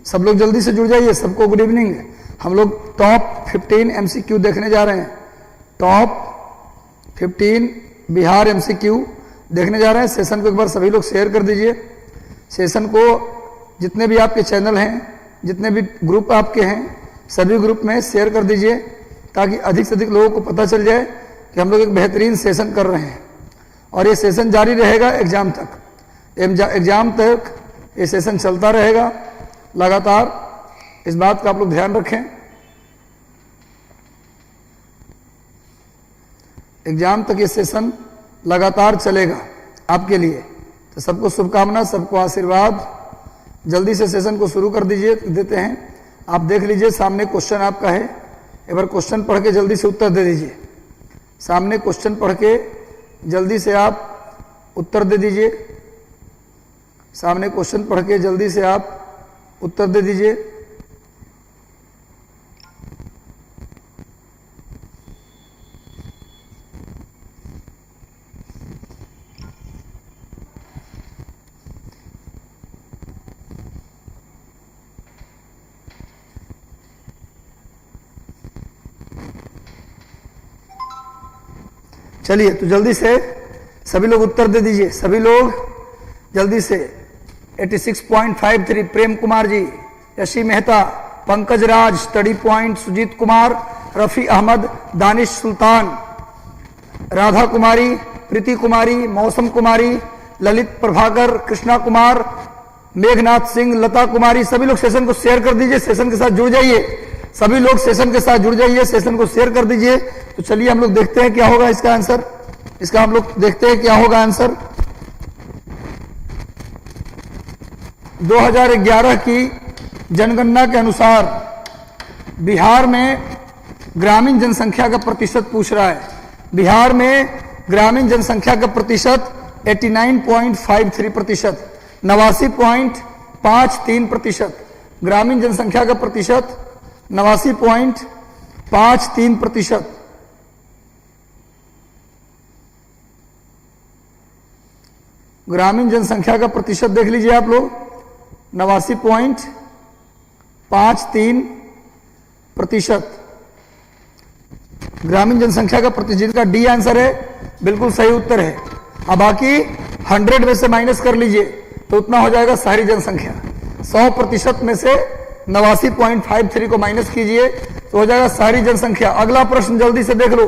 सब लोग जल्दी से जुड़ जाइए। सबको गुड इवनिंग। हम लोग टॉप 15 MCQ देखने जा रहे हैं। टॉप 15 बिहार MCQ देखने जा रहे हैं। सेशन को एक बार सभी लोग शेयर कर दीजिए। सेशन को जितने भी आपके चैनल हैं, जितने भी ग्रुप आपके हैं, सभी ग्रुप में शेयर कर दीजिए ताकि अधिक से अधिक लोगों को पता चल जाए कि हम लोग एक बेहतरीन सेशन कर रहे हैं और ये सेशन जारी रहेगा एग्जाम तक। एग्जाम तक ये सेशन चलता रहेगा लगातार। इस बात का आप लोग ध्यान रखें। एग्जाम तक ये सेशन लगातार चलेगा आपके लिए। तो सबको शुभकामना, सबको आशीर्वाद। जल्दी से सेशन को शुरू कर देते हैं। आप देख लीजिए सामने क्वेश्चन आपका है। एक बार क्वेश्चन पढ़ के जल्दी से उत्तर दे दीजिए। सामने क्वेश्चन पढ़ के जल्दी से आप उत्तर दे दीजिए। सामने क्वेश्चन पढ़ के जल्दी से आप उत्तर दे दीजिए। चलिए तो जल्दी से सभी लोग उत्तर दे दीजिए। सभी लोग जल्दी से। 86.53 प्रेम कुमार जी, यशी मेहता, पंकज राज, स्टडी पॉइंट सुजीत कुमार, रफी अहमद, दानिश सुल्तान, राधा कुमारी, प्रीति कुमारी, मौसम कुमारी, ललित प्रभाकर, कृष्णा कुमार, मेघनाथ सिंह, लता कुमारी। सभी लोग सेशन को शेयर कर दीजिए। सेशन के साथ जुड़ जाइए। सभी लोग सेशन के साथ जुड़ जाइए। सेशन को शेयर कर दीजिए। तो चलिए हम लोग देखते हैं क्या होगा इसका आंसर। इसका हम लोग देखते हैं क्या होगा आंसर। 2011 की जनगणना के अनुसार बिहार में ग्रामीण जनसंख्या का प्रतिशत पूछ रहा है। बिहार में ग्रामीण जनसंख्या का प्रतिशत 89.53%, 89.53%। ग्रामीण जनसंख्या का प्रतिशत 89.53%। ग्रामीण जनसंख्या का प्रतिशत देख लीजिए आप लोग, 89.53%। ग्रामीण जनसंख्या का प्रतिशत का डी आंसर है, बिल्कुल सही उत्तर है। अब बाकी 100 में से माइनस कर लीजिए तो उतना हो जाएगा सारी जनसंख्या। 100% में से 89.53 को माइनस कीजिए तो हो जाएगा सारी जनसंख्या। अगला प्रश्न जल्दी से देख लो।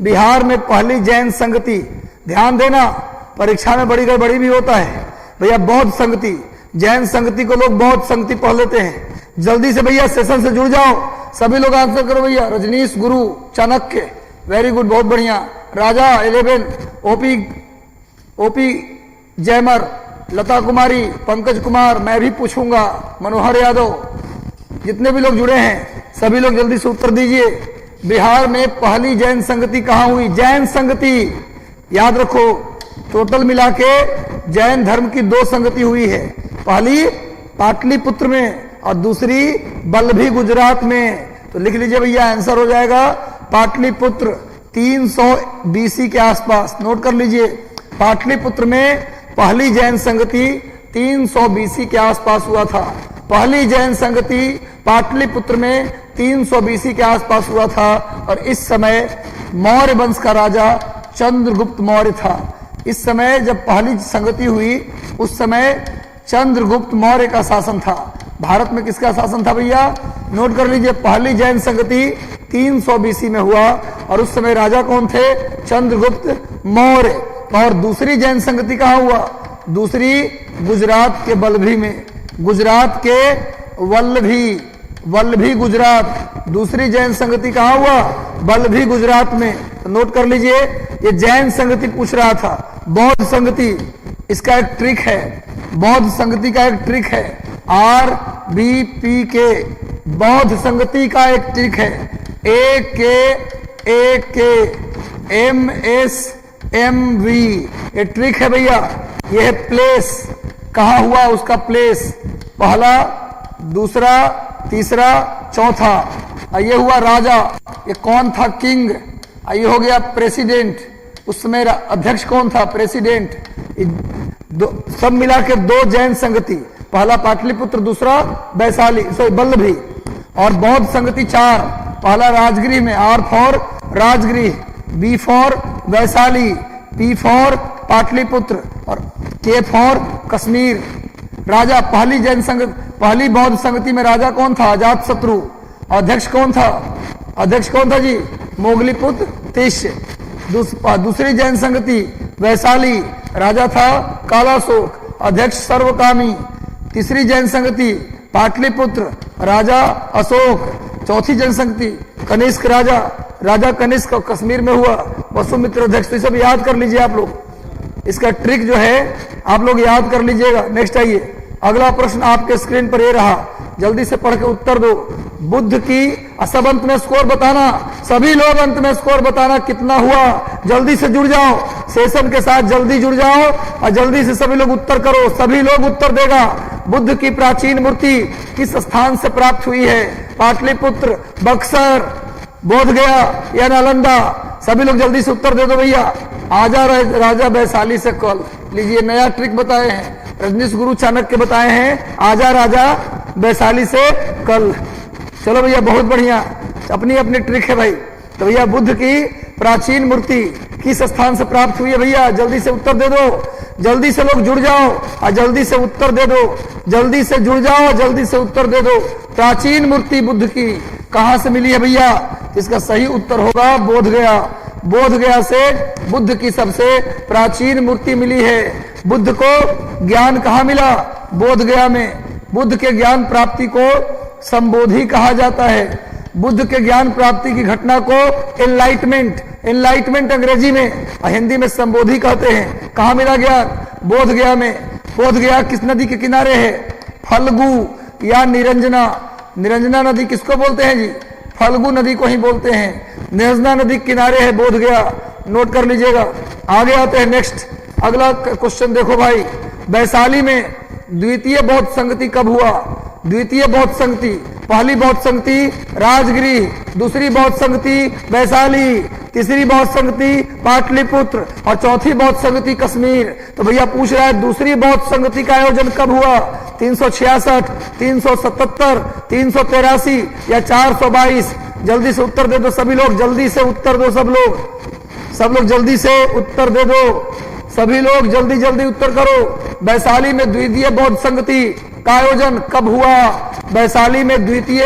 बिहार में पहली जैन संगति, ध्यान देना परीक्षा में बड़ी गड़बड़ी भी होता है भैया। बौद्ध संगति, जैन संगति को लोग बौद्ध संगति पढ़ लेते हैं। जल्दी से भैया सेशन से जुड़ जाओ। सभी लोग आंसर करो भैया। रजनीश गुरु, चाणक्य, वेरी गुड, बहुत बढ़िया। राजा 11, ओपी जयमर, लता कुमारी, पंकज कुमार, मैं भी पूछूंगा, मनोहर यादव, जितने भी लोग जुड़े हैं सभी लोग जल्दी से उत्तर दीजिए। बिहार में पहली जैन संगति कहां हुई? जैन संगति याद रखो, टोटल मिला के जैन धर्म की 2 संगति हुई है। पहली पाटलिपुत्र में और दूसरी बल्लभी गुजरात में। तो लिख लीजिए भैया, आंसर हो जाएगा पाटलिपुत्र 300 BC के आसपास। नोट कर लीजिए, पाटलिपुत्र में पहली जैन संगति 300 BC के आसपास हुआ था। पहली जैन संगति पाटलिपुत्र में 300 BC के आसपास हुआ था और इस समय मौर्य वंश का राजा चंद्रगुप्त मौर्य था। इस समय जब पहली संगति हुई उस समय चंद्रगुप्त मौर्य का शासन था। भारत में किसका शासन था भैया? नोट कर लीजिए, पहली जैन संगति 300 BC में हुआ और उस समय राजा कौन थे? चंद्रगुप्त मौर्य। और दूसरी जैन संगति कहां हुआ? दूसरी गुजरात के बल्लभी में, गुजरात के वल्लभी गुजरात। दूसरी जैन संगति कहां हुआ? बल्लभी गुजरात में। तो नोट कर लीजिए, ये जैन संगति पूछ रहा था। बौद्ध संगति, इसका एक ट्रिक है, बौद्ध संगति का एक ट्रिक है, RBPK, बौद्ध संगति का एक ट्रिक है, AK, MSMV, ये ट्रिक है भैया। ये है प्लेस, कहां हुआ उसका प्लेस, पहला, दूसरा, तीसरा, चौथा। ये हुआ राजा, ये कौन था? किंग। ये हो गया प्रेसिडेंट, उस समय अध्यक्ष कौन था? प्रेसिडेंट। सब मिला के 2 जैन संगति, पहला पाटलिपुत्र, दूसरा वैशाली वल्लभी। और बौद्ध संगति 4, पहला राजगृह में, R for Rajgriha, B for Vaishali, P for Pataliputra और K फॉर कश्मीर। राजा पहली बौद्ध संगति में राजा कौन था? अजातशत्रु। अध्यक्ष कौन था? अध्यक्ष कौन था जी? मोगलीपुत्र तिष्य। दूसरी जैन संगति वैशाली, राजा था कालाशोक, अध्यक्ष सर्वकामी। तीसरी जैन संगति पाटलिपुत्र, राजा अशोक। चौथी जैन संगति कनिष्क, राजा कनिष्क कश्मीर में हुआ, वसुमित्र अध्यक्ष। तो सब याद कर लीजिए आप लोग, इसका ट्रिक जो है आप लोग याद कर लीजिएगा। नेक्स्ट आइए, अगला प्रश्न आपके स्क्रीन पर ये रहा, जल्दी से पढ़ के उत्तर दो। बुद्ध की सब अंत में स्कोर बताना, सभी लोग अंत में स्कोर बताना कितना हुआ। जल्दी से जुड़ जाओ, सेशन के साथ जल्दी जुड़ जाओ और जल्दी से सभी लोग उत्तर करो। सभी लोग उत्तर देगा। बुद्ध की प्राचीन मूर्ति किस स्थान से प्राप्त हुई है? पाटलिपुत्र, बक्सर, बोध गया या नालंदा? सभी लोग जल्दी से उत्तर दे दो भैया। आजा राजा वैशाली से कल। लीजिए, नया ट्रिक बताए हैं, रजनीश गुरु चाणक्य बताए हैं, आजा राजा वैशाली से कल। चलो भैया, बहुत बढ़िया, अपनी अपनी ट्रिक है भाई। तो भैया, बुद्ध की प्राचीन मूर्ति किस स्थान से प्राप्त हुई है भैया? जल्दी से उत्तर दे दो, जल्दी से लोग जुड़ जाओ और जल्दी से उत्तर दे दो। जल्दी से जुड़ जाओ, जल्दी से उत्तर दे दो। प्राचीन मूर्ति बुद्ध की कहां से मिली है भैया? इसका सही उत्तर होगा बोध गया। बोध गया से बुद्ध की सबसे प्राचीन मूर्ति मिली है। बुद्ध को ज्ञान कहाँ मिला? बोध गया में। बुद्ध के ज्ञान प्राप्ति को संबोधि कहा जाता है। बुद्ध के ज्ञान प्राप्ति की घटना को एनलाइटमेंट अंग्रेजी में, हिंदी में संबोधि कहते हैं। कहाँ मिला ज्ञान? बोध गया में। बोध गया किस नदी के किनारे है? फल्गु या निरंजना। निरंजना नदी किसको बोलते हैं जी? फल्गु नदी को ही बोलते हैं। निरंजना नदी के किनारे है बोध गया, नोट कर लीजिएगा। आगे आते हैं नेक्स्ट, अगला क्वेश्चन देखो भाई। वैशाली में द्वितीय बौद्ध संगति कब हुआ? द्वितीय बौद्ध संगति, पहली बौद्ध संगति राजगृह, दूसरी बौद्ध संगति वैशाली, तीसरी बौद्ध संगति पाटलिपुत्र और चौथी बौद्ध संगति कश्मीर। तो भैया पूछ रहा है दूसरी बौद्ध संगति का आयोजन कब हुआ? 366, 377, 383 या 422? जल्दी से उत्तर दे दो सभी लोग, जल्दी से उत्तर दो सब लोग जल्दी से उत्तर दे दो। सभी लोग जल्दी जल्दी उत्तर करो। वैशाली में द्वितीय बौद्ध संगति का आयोजन कब हुआ? वैशाली में द्वितीय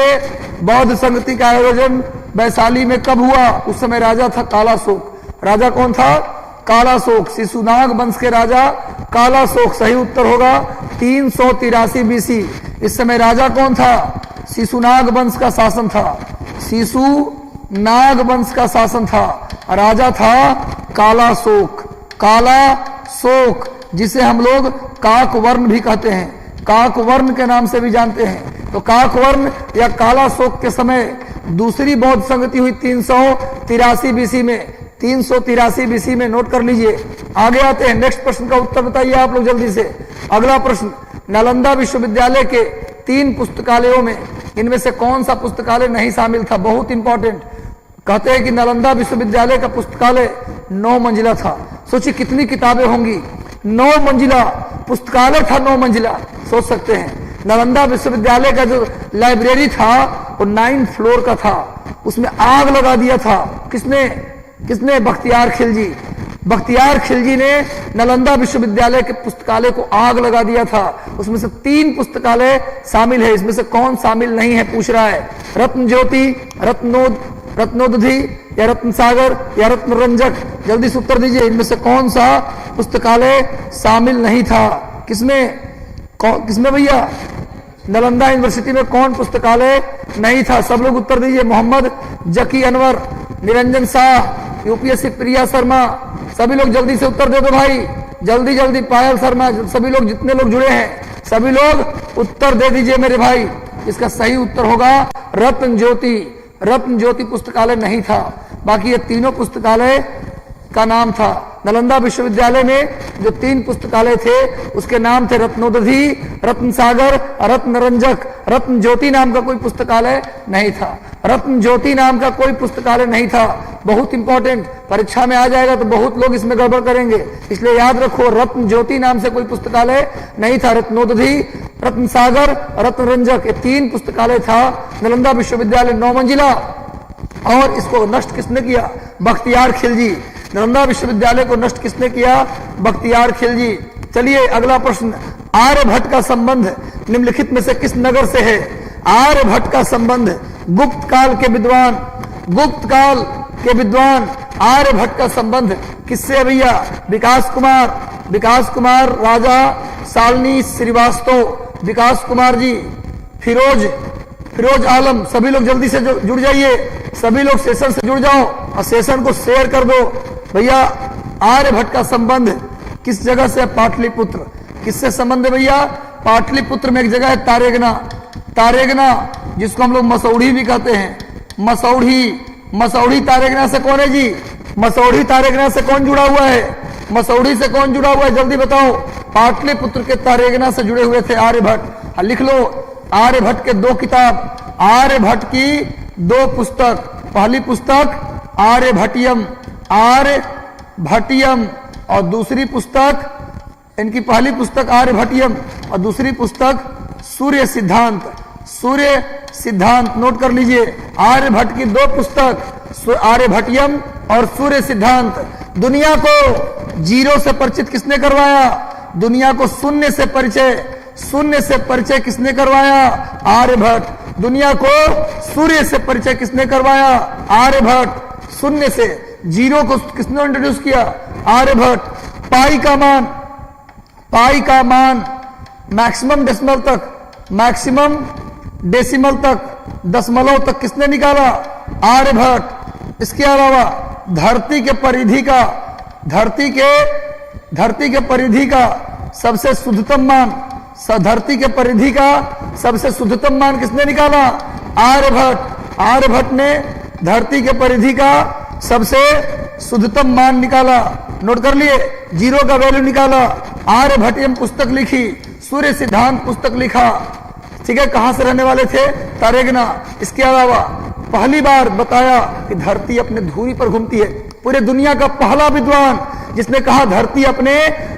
बौद्ध संगति का आयोजन वैशाली में कब हुआ? उस समय राजा था कालाशोक। राजा कौन था? कालाशोक, शिशुनाग वंश के राजा कालाशोक। सही उत्तर होगा 383 BC। इस समय राजा कौन था? शिशुनाग वंश का शासन था। शिशुनाग वंश का शासन था, राजा था कालाशोक। कालाशोक जिसे हम लोग काकवर्ण भी कहते हैं, काकवर्ण के नाम से भी जानते हैं। तो काकवर्ण या कालाशोक के समय दूसरी बौद्ध संगति हुई 383 BC में। 383 BC में, नोट कर लीजिए। आगे आते हैं, नेक्स्ट प्रश्न का उत्तर बताइए आप लोग जल्दी से। अगला प्रश्न, नालंदा विश्वविद्यालय के 3 पुस्तकालयों में इनमें से कौन सा पुस्तकालय नहीं शामिल था? बहुत इंपॉर्टेंट। कहते हैं कि नालंदा विश्वविद्यालय का पुस्तकालय 9 मंजिला था। सोचिए कितनी किताबें होंगी। 9 मंजिला पुस्तकालय था, 9 मंजिला, सोच सकते हैं। नालंदा विश्वविद्यालय का जो लाइब्रेरी था वो 9 फ्लोर का था। उसमें आग लगा दिया था किसने? बख्तियार खिलजी। बख्तियार खिलजी ने नालंदा विश्वविद्यालय के पुस्तकालय को आग लगा दिया था। उसमें से 3 पुस्तकालय शामिल है, इसमें से कौन शामिल नहीं है पूछ रहा है। रत्न ज्योति, रत्नोदधि या रत्न सागर या रत्न रंजक? जल्दी से उत्तर दीजिए, इनमें से कौन सा पुस्तकालय शामिल नहीं था? किसमें भैया? नालंदा यूनिवर्सिटी में कौन पुस्तकालय नहीं था? सब लोग उत्तर दीजिए। मोहम्मद जकी अनवर, निरंजन शाह, यूपीएससी प्रिया शर्मा। सभी लोग जल्दी से उत्तर दे दो भाई, जल्दी जल्दी। पायल शर्मा, सभी लोग जितने लोग जुड़े हैं सभी लोग उत्तर दे दीजिए मेरे भाई। इसका सही उत्तर होगा रत्न ज्योति। रत्न ज्योति पुस्तकालय नहीं था। बाकी ये तीनों पुस्तकालय का नाम था। नालंदा विश्वविद्यालय में जो 3 पुस्तकालय थे उसके नाम थे रत्नोदधि, रत्न सागर, रत्न रंजक। रत्न ज्योति नाम का कोई पुस्तकालय नहीं था। रत्न ज्योति नाम का कोई पुस्तकालय नहीं था। बहुत इंपॉर्टेंट, परीक्षा में आ जाएगा तो बहुत लोग इसमें गड़बड़ करेंगे, इसलिए याद रखो रत्न ज्योति नाम से कोई पुस्तकालय नहीं था। रत्नोदधि, रत्न सागर, रत्न रंजक, ये 3 पुस्तकालय था नालंदा विश्वविद्यालय, 9 मंजिला। और इसको नष्ट किसने किया? बख्तियार खिलजी। नालंदा विश्वविद्यालय को नष्ट किसने किया? बख्तियार खिलजी। चलिए अगला प्रश्न, आर्यभट्ट का संबंध निम्नलिखित में से किस नगर से है? आर्यभट्ट का संबंध गुप्त काल के विद्वान, गुप्त काल के विद्वान आर्यभट्ट का संबंध किससे है भैया? विकास कुमार, विकास कुमार राजा सालनी श्रीवास्तव, विकास कुमार जी। फिरोज आलम। सभी लोग जल्दी से जुड़ जाइए, सभी लोग सेशन से जुड़ जाओ और सेशन को शेयर कर दो। भैया आर्यभट्ट का संबंध किस जगह से? पाटलिपुत्र। किससे संबंध है भैया? पाटलिपुत्र में एक जगह है तारेगना, तारेगना जिसको हम लोग मसौढ़ी भी कहते हैं। मसौढ़ी तारेगना से कौन है जी? मसौढ़ी तारेगना से कौन जुड़ा हुआ है? मसौढ़ी से कौन जुड़ा हुआ है जल्दी बताओ? पाटलिपुत्र के तारेगना से जुड़े हुए थे आर्यभट्ट। लिख लो आर्यभट्ट के 2 किताब, आर्यभट्ट की 2 पुस्तक। पहली पुस्तक आर्यभट्टियम, आर्यभट्टियम, और दूसरी पुस्तक, इनकी पहली पुस्तक आर्यभट्टियम और दूसरी पुस्तक सूर्य सिद्धांत। सूर्य सिद्धांत नोट कर लीजिए, आर्यभट्ट की 2 पुस्तक आर्यभट्टियम और सूर्य सिद्धांत। दुनिया को जीरो से परिचित किसने करवाया? दुनिया को शून्य से परिचय किसने करवाया? आर्यभट्ट। दुनिया को सूर्य से परिचय किसने करवाया? आर्यभट्ट। शून्य से जीरो को किसने इंट्रोड्यूस किया? आर्यभट्ट। पाई का मान मैक्सिमम डेसिमल तक, दशमलव तक किसने निकाला? आर्यभट्ट। इसके अलावा धरती के परिधि का सबसे शुद्धतम मान, धरती के परिधि का सबसे शुद्धतम मान किसने निकाला? आर्यभट्ट। आर्यभट्ट ने धरती के परिधि का सबसे शुद्धतम मान निकाला। नोट कर लिए, जीरो का वैल्यू निकाला। आर्यभट्टियम पुस्तक लिखी, सूर्य सिद्धांत पुस्तक लिखा। ठीक है, कहां से रहने वाले थे? तारेगना। इसके अलावा पहली बार बताया कि धरती अपने धुरी पर घूमती है। पूरे दुनिया का पहला विद्वान जिसने कहा धरती अपने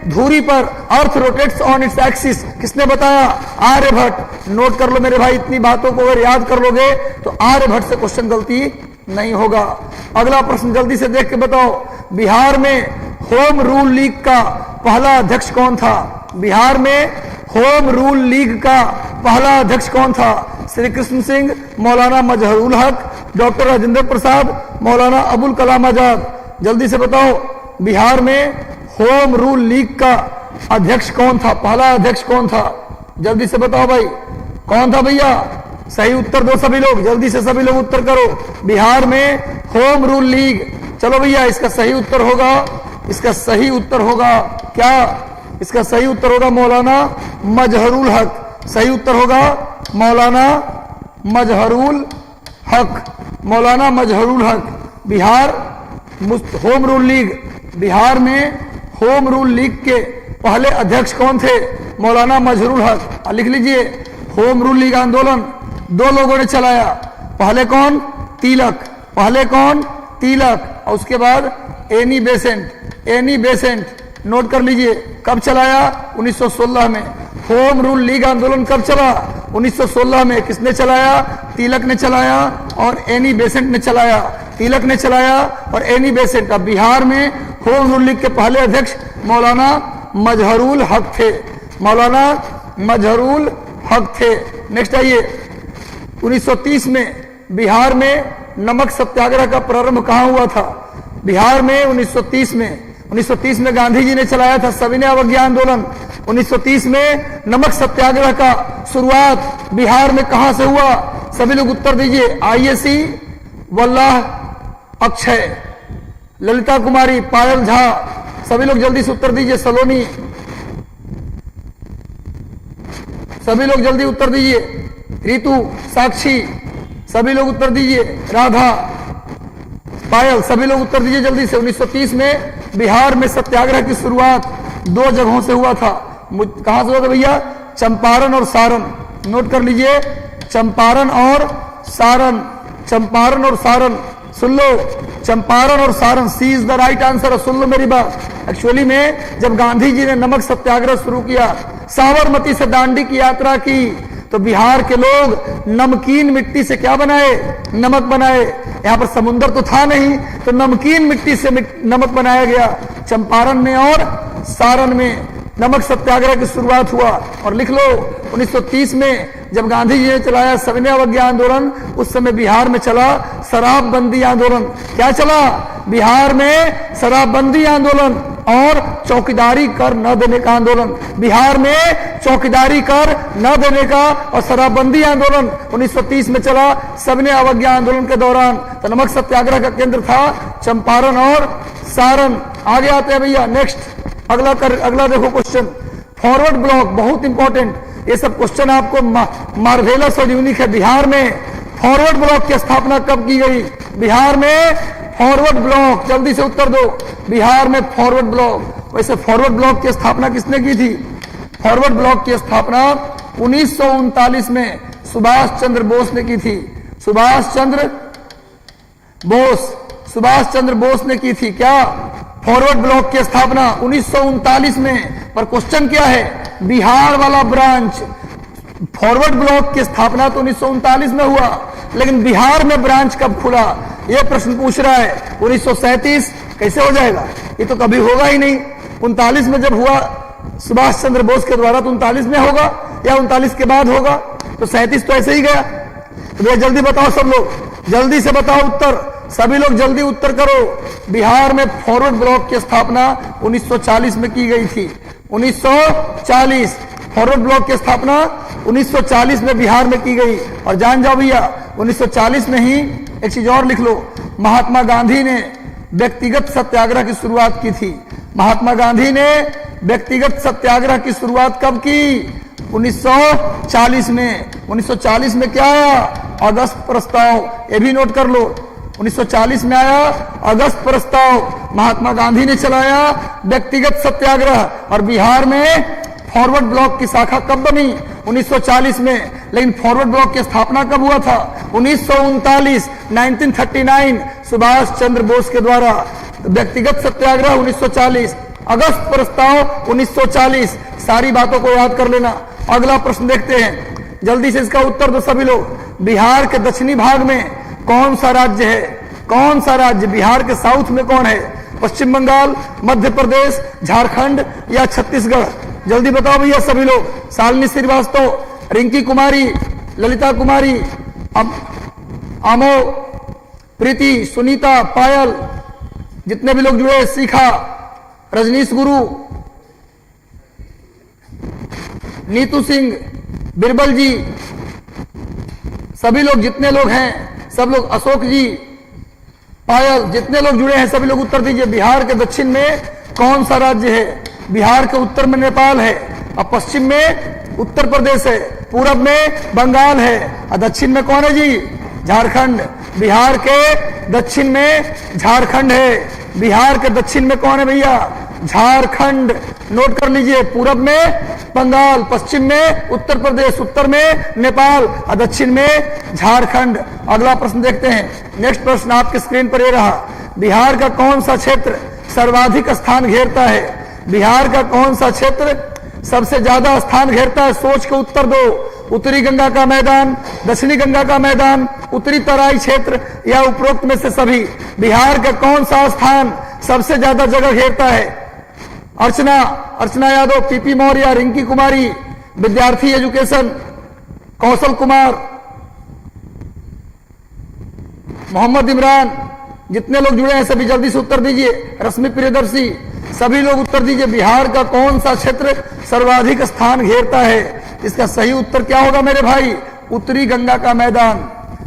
धुरी पर, अर्थ रोटेट्स ऑन इट्स एक्सिस, किसने बताया? आर्यभट्ट। नोट कर लो मेरे भाई, इतनी बातों को अगर याद कर लोगे तो आर्यभट्ट से क्वेश्चन गलती नहीं होगा। अगला प्रश्न जल्दी से देख के बताओ, बिहार में होम रूल लीग का पहला अध्यक्ष कौन था? बिहार में होम रूल लीग का पहला अध्यक्ष कौन था? श्री कृष्ण सिंह, मौलाना मजहरुल हक, डॉक्टर राजेंद्र प्रसाद, मौलाना अबुल कलाम आजाद। जल्दी से बताओ, बिहार में होम रूल लीग का अध्यक्ष कौन था? पहला अध्यक्ष कौन था? जल्दी से बताओ भाई, कौन था भैया? सही उत्तर दो सभी लोग, जल्दी से सभी लोग उत्तर करो। बिहार में होम रूल लीग, चलो भैया इसका सही उत्तर होगा, इसका सही उत्तर होगा क्या? इसका सही उत्तर होगा मौलाना मजहरुल हक। सही उत्तर होगा मौलाना मजहरुल हक, मौलाना मजहरुल हक। Bihar home rule league, Bihar में होम रूल लीग के पहले अध्यक्ष कौन थे? मौलाना मजहरुल हक। लिख लीजिए, होम रूल लीग आंदोलन 2 लोगों ने चलाया। पहले कौन? तिलक। पहले कौन? तिलक। और उसके बाद एनी बेसेंट। नोट कर लीजिए, कब चलाया? 1916 में। होम रूल लीग आंदोलन कब चला? 1916 में। किसने चलाया? तिलक ने चलाया और एनी बेसेंट ने चलाया। तिलक ने चलाया और एनी बेसेंट। अब बिहार में होम रूल लीग के पहले अध्यक्ष मौलाना मजहरुल हक थे, मौलाना मजहरुल हक थे। नेक्स्ट आइए, 1930 में बिहार में नमक सत्याग्रह का प्रारंभ कहां हुआ था? बिहार में 1930 में गांधी जी ने चलाया था सविनय अवज्ञा आंदोलन। 1930 में नमक सत्याग्रह का शुरुआत बिहार में कहां से हुआ? सभी लोग उत्तर दीजिए। आईएसी, वल्लाह अक्षय, ललिता कुमारी, पायल झा, सभी लोग जल्दी से उत्तर दीजिए। सलोनी, सभी लोग जल्दी उत्तर दीजिए। ऋतु, साक्षी, सभी लोग उत्तर दीजिए। राधा, पायल, सभी लोग उत्तर दीजिए जल्दी से। 1930 में बिहार में सत्याग्रह की शुरुआत 2 जगहों से हुआ था। कहां से हुआ था भैया? चंपारण और सारण। नोट कर लीजिए, चंपारण और सारण, चंपारण और सारण। सुन लो, चंपारण और सारण, सी इज द राइट आंसर। सुन लो मेरी बात। एक्चुअली में जब गांधी जी ने नमक सत्याग्रह शुरू किया, साबरमती से दांडी की यात्रा की, तो बिहार के लोग नमकीन मिट्टी से क्या बनाए? नमक बनाए। यहां पर समुद्र तो था नहीं, तो नमकीन मिट्टी से नमक बनाया गया। चंपारण में और सारण में नमक सत्याग्रह की शुरुआत हुआ। और लिख लो, 1930 में जब गांधी जी ने चलाया सविनय अवज्ञा आंदोलन, उस समय बिहार में चला शराबबंदी आंदोलन। क्या चला? बिहार में शराबबंदी आंदोलन और चौकीदारी कर न देने का आंदोलन। बिहार में चौकीदारी कर न देने का और शराबबंदी आंदोलन 1930 में चला सविनय अवज्ञा आंदोलन के दौरान। तो नमक सत्याग्रह का केंद्र था चंपारण और सारण। आगे आते हैं भैया, नेक्स्ट अगला देखो क्वेश्चन, फॉरवर्ड ब्लॉक, बहुत इंपॉर्टेंट। ये सब क्वेश्चन आपको मार्वेलस और यूनिक है। बिहार में फॉरवर्ड ब्लॉक की स्थापना कब की गई? बिहार में फॉरवर्ड ब्लॉक, जल्दी से उत्तर दो। बिहार में फॉरवर्ड ब्लॉक। वैसे फॉरवर्ड ब्लॉक की स्थापना किसने की थी? फॉरवर्ड ब्लॉक की स्थापना 1939 में सुभाष चंद्र बोस ने की थी। सुभाष चंद्र बोस ने की थी। क्या? फॉरवर्ड ब्लॉक की स्थापना 1939 में। पर क्वेश्चन क्या है? बिहार वाला ब्रांच। फॉरवर्ड ब्लॉक की स्थापना तो 1939 में हुआ, लेकिन बिहार में ब्रांच कब खुला? यह प्रश्न पूछ रहा है। 1937 कैसे हो जाएगा? ये तो कभी होगा ही नहीं। 39 में जब हुआ सुभाष चंद्र बोस के द्वारा, तो 39 में होगा या 39 के बाद होगा? तो 37 तो ऐसे ही गया। तो भैया जल्दी बताओ, सब लोग जल्दी से बताओ उत्तर। सभी लोग जल्दी उत्तर करो। बिहार में फॉरवर्ड ब्लॉक की स्थापना 1940 में की गई थी। 1940 फॉरवर्ड ब्लॉक की स्थापना 1940 में बिहार में की गई। और जान जाओ भैया, 1940 में ही एक चीज और लिख लो, महात्मा गांधी ने व्यक्तिगत सत्याग्रह की शुरुआत की थी। महात्मा गांधी ने व्यक्तिगत सत्याग्रह की शुरुआत कब की? 1940 में। 1940 में क्या आया? अगस्त प्रस्ताव। ये भी नोट कर लो, 1940 में आया अगस्त प्रस्ताव। महात्मा गांधी ने चलाया व्यक्तिगत सत्याग्रह। और बिहार में फॉरवर्ड ब्लॉक की शाखा कब बनी? 1940 में। लेकिन फॉरवर्ड ब्लॉक की स्थापना कब हुआ था? 1939 सुभाष चंद्र बोस के द्वारा। व्यक्तिगत सत्याग्रह 1940, अगस्त प्रस्ताव 1940। सारी बातों को याद कर लेना। अगला प्रश्न देखते हैं, जल्दी से इसका उत्तर दो सभी लोग। बिहार के दक्षिणी भाग में कौन सा राज्य है? कौन सा राज्य? बिहार के साउथ में कौन है? पश्चिम बंगाल, मध्य प्रदेश, झारखंड या छत्तीसगढ़? जल्दी बताओ भैया सभी लोग। शालिनी श्रीवास्तव, रिंकी कुमारी, ललिता कुमारी, आमो, प्रीति, सुनीता, पायल, जितने भी लोग जुड़े, शिखा, रजनीश गुरु, नीतू सिंह, बिरबल जी, सभी लोग जितने लोग हैं, सब लोग, अशोक जी, पायल, जितने लोग जुड़े हैं सभी लोग उत्तर दीजिए। बिहार के दक्षिण में कौन सा राज्य है? बिहार के उत्तर में नेपाल है, और पश्चिम में उत्तर प्रदेश है, पूरब में बंगाल है, और दक्षिण में कौन है जी? झारखंड। बिहार के दक्षिण में झारखंड है। बिहार के दक्षिण में कौन है भैया? झारखंड। नोट कर लीजिए, पूरब में बंगाल, पश्चिम में उत्तर प्रदेश, उत्तर में नेपाल और दक्षिण में झारखंड। अगला प्रश्न देखते हैं। नेक्स्ट प्रश्न आपके स्क्रीन पर ये रहा, बिहार का कौन सा क्षेत्र सर्वाधिक स्थान घेरता है? बिहार का कौन सा क्षेत्र सबसे ज्यादा स्थान घेरता है? सोच के उत्तर दो। उत्तरी गंगा का मैदान, दक्षिणी गंगा का मैदान, उत्तरी तराई क्षेत्र या उपरोक्त में से सभी? बिहार का कौन सा स्थान सबसे ज्यादा जगह घेरता है? अर्चना यादव, पीपी मौर्य, रिंकी कुमारी, विद्यार्थी एजुकेशन, कौशल कुमार, मोहम्मद इमरान, जितने लोग जुड़े हैं सभी जल्दी से उत्तर दीजिए। रश्मि प्रियदर्शी, सभी लोग उत्तर दीजिए। बिहार का कौन सा क्षेत्र सर्वाधिक स्थान घेरता है? इसका सही उत्तर क्या होगा मेरे भाई? उत्तरी गंगा का मैदान।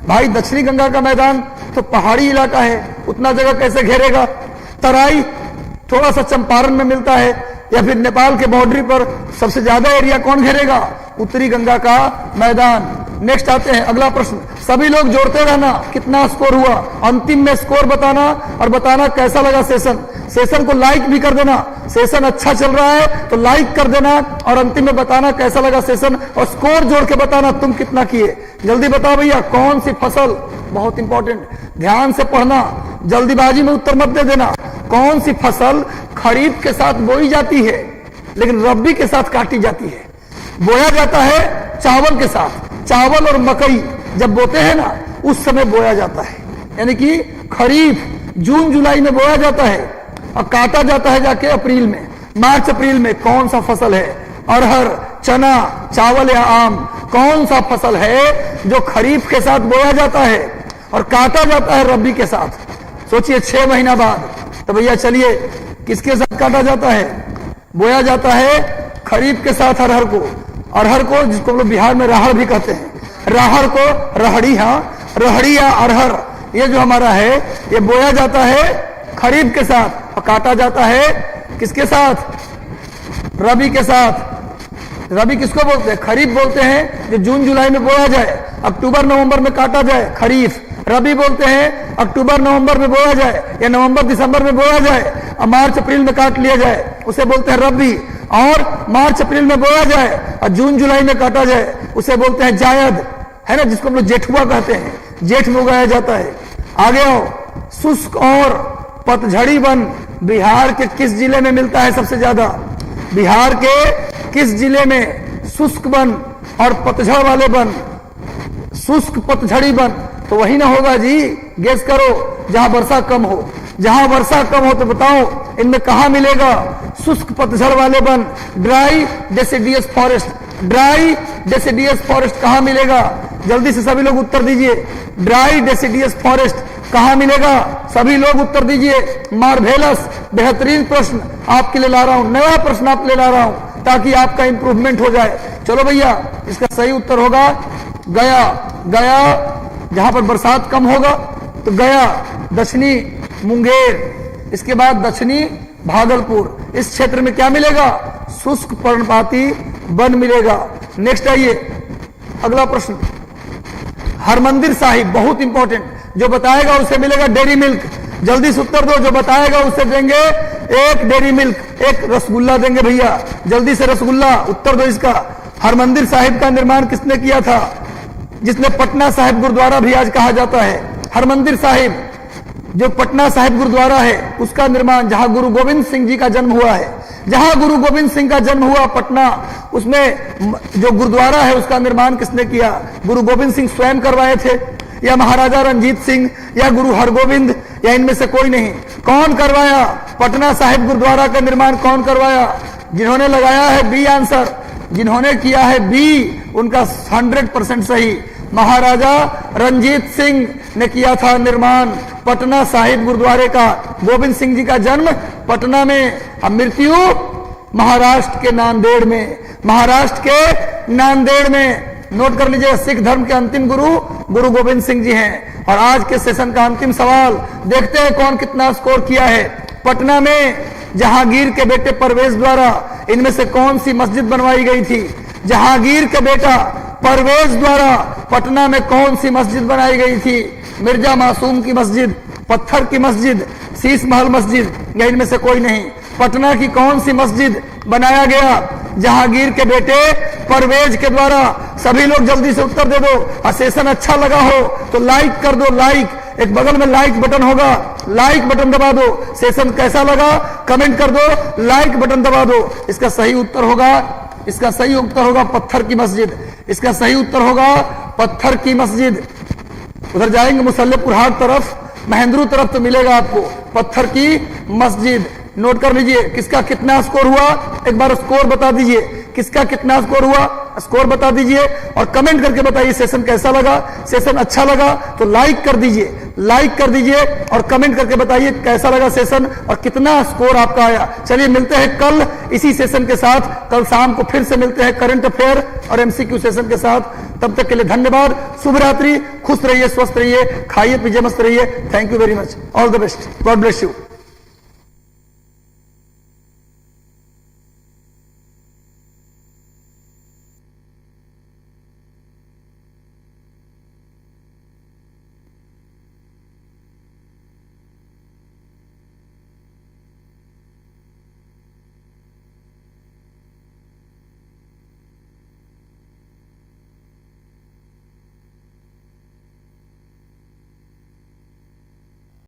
भाई दक्षिणी गंगा का मैदान तो पहाड़ी इलाका है, उतना जगह कैसे घेरेगा? तराई थोड़ा सा चंपारण में मिलता है, या फिर नेपाल के बाउंड्री पर सबसे ज्यादा एरिया कौन घेरेगा? उत्तरी गंगा का मैदान। नेक्स्ट आते हैं अगला प्रश्न, सभी लोग जोड़ते रहना कितना स्कोर हुआ, अंतिम में स्कोर बताना और बताना कैसा लगा सेशन। सेशन को लाइक भी कर देना, सेशन अच्छा चल रहा है तो लाइक कर देना और अंतिम में बताना कैसा लगा सेशन और स्कोर जोड़ के बताना तुम कितना किए। जल्दी बताओ भैया, कौन सी फसल, बहुत इंपॉर्टेंट, ध्यान से पढ़ना, जल्दीबाजी में उत्तर मत दे देना। कौन सी फसल खरीफ के साथ बोई जाती है लेकिन रबी के साथ काटी जाती है? बोया जाता है चावल के साथ, चावल और मकई जब बोते हैं ना उस समय बोया जाता है, यानी कि खरीफ जून जुलाई में बोया जाता है और काटा जाता है जाके अप्रैल में, मार्च अप्रैल में। कौन सा फसल है? अरहर, चना, चावल या आम? कौन सा फसल है जो खरीफ के साथ बोया जाता है और काटा जाता है रबी के साथ? सोचिए 6 महीना बाद। तो भैया चलिए, किसके साथ काटा जाता है? बोया जाता है खरीफ के साथ अरहर को, अरहर को जिसको हम लोग बिहार में राहड़ भी कहते हैं, राहड़ को रहड़ी, हाँ रहड़ी या अरहर, ये जो हमारा है ये बोया जाता है खरीफ के साथ और काटा जाता है किसके साथ? रबी के साथ। रबी किसको बोलते हैं? खरीफ बोलते हैं जो जून जुलाई में बोया जाए, अक्टूबर नवंबर में काटा जाए, खरीफ। रबी बोलते हैं अक्टूबर नवंबर में बोया जाए या नवंबर दिसंबर में बोया जाए और मार्च अप्रैल में काट लिया जाए, उसे बोलते हैं रबी। और मार्च अप्रैल में बोया जाए और जून जुलाई में काटा जाए उसे बोलते हैं जायद, है ना, जिसको हम लोग जेठुआ कहते हैं, जेठ में उगाया जाता है। आगे आओ, शुष्क और पतझड़ी वन बिहार के किस जिले में मिलता है सबसे ज्यादा? बिहार के किस जिले में शुष्क वन और पतझड़ वाले वन, शुष्क पतझड़ी वन? तो वही ना होगा जी, गेस करो, जहां वर्षा कम हो। जहां वर्षा कम हो तो बताओ इनमें कहां मिलेगा शुष्क पतझड़ वाले one? Dry deciduous forest, dry deciduous forest कहां मिलेगा? जल्दी से सभी लोग उत्तर दीजिए, ड्राई डेसिडियस फॉरेस्ट कहां मिलेगा? सभी लोग उत्तर दीजिए। मार्वेलस, बेहतरीन प्रश्न आपके लिए ला रहा हूं, नया प्रश्न आपके लिए ला रहा हूं ताकि आपका इंप्रूवमेंट हो जाए। चलो भैया, इसका सही उत्तर होगा गया। गया जहां पर बरसात कम होगा तो गया, दक्षिणी मुंगेर, इसके बाद दक्षिणी भागलपुर, इस क्षेत्र में क्या मिलेगा? शुष्क पर्णपाती वन मिलेगा। नेक्स्ट आइए, अगला प्रश्न, हरमंदिर साहिब, बहुत इंपॉर्टेंट, जो बताएगा उसे मिलेगा डेयरी मिल्क। जल्दी से उत्तर दो, जो बताएगा उसे देंगे एक डेयरी मिल्क, एक रसगुल्ला देंगे भैया। जल्दी से रसगुल्ला, उत्तर दो इसका। हरमंदिर साहिब का निर्माण किसने किया था? जिसने पटना साहिब गुरुद्वारा भी आज कहा जाता है। हरमंदिर साहिब जो पटना साहिब गुरुद्वारा है उसका निर्माण, जहां गुरु गोविंद सिंह जी का जन्म हुआ है, जहां गुरु गोविंद सिंह का जन्म हुआ पटना, उसमें जो गुरुद्वारा है उसका निर्माण किसने किया? गुरु गोविंद सिंह स्वयं करवाए थे या महाराजा रंजीत सिंह या गुरु हरगोविंद या इनमें से कोई नहीं? कौन करवाया? पटना साहिब गुरुद्वारा का निर्माण कौन करवाया? जिन्होंने लगाया है बी आंसर, जिन्होंने किया है बी, उनका 100% सही। महाराजा रंजीत सिंह ने किया था निर्माण पटना साहिब गुरुद्वारे का। गोविंद सिंह जी का जन्म पटना में, अब मृत्यु महाराष्ट्र के नांदेड़ में, महाराष्ट्र के नांदेड़ में। नोट कर लीजिए, सिख धर्म के अंतिम गुरु गुरु गोविंद सिंह जी हैं। और आज के सेशन का अंतिम सवाल, देखते हैं कौन कितना स्कोर किया है। पटना में जहांगीर के बेटे परवेज द्वारा इनमें से कौन सी मस्जिद बनवाई गई थी? जहांगीर के बेटा परवेज द्वारा पटना में कौन सी मस्जिद बनाई गई थी? मिर्जा मासूम की मस्जिद, पत्थर की मस्जिद, शीश महल मस्जिद या इनमें से कोई नहीं? पटना की कौन सी मस्जिद बनाया गया जहांगीर के बेटे परवेज के द्वारा? सभी लोग जल्दी से उत्तर दे दो। और सेशन अच्छा लगा हो तो लाइक कर दो, लाइक, एक बगल में लाइक बटन होगा, लाइक बटन दबा दो। सेशन कैसा लगा कमेंट कर दो, लाइक बटन दबा दो। इसका सही उत्तर होगा, इसका सही उत्तर होगा पत्थर की मस्जिद, इसका सही उत्तर होगा पत्थर की मस्जिद। उधर जाएंगे मुसल्लेपुर हाट तरफ, महेंद्रू तरफ तो मिलेगा आपको पत्थर की मस्जिद। नोट कर लीजिए, किसका कितना स्कोर हुआ, एक बार स्कोर बता दीजिए, किसका कितना स्कोर हुआ स्कोर बता दीजिए और कमेंट करके बताइए सेशन कैसा लगा। सेशन अच्छा लगा तो लाइक कर दीजिए, लाइक कर दीजिए और कमेंट करके बताइए कैसा लगा सेशन और कितना स्कोर आपका आया। चलिए मिलते हैं कल इसी सेशन के साथ, कल शाम को फिर से मिलते हैं करंट अफेयर और एमसीक्यू सेशन के साथ। तब तक के लिए धन्यवाद, शुभ रात्रि, खुश रहिए, स्वस्थ रहिए, खाइए पीजिए, मस्त रहिए। Thank you very much, all the best, God bless you.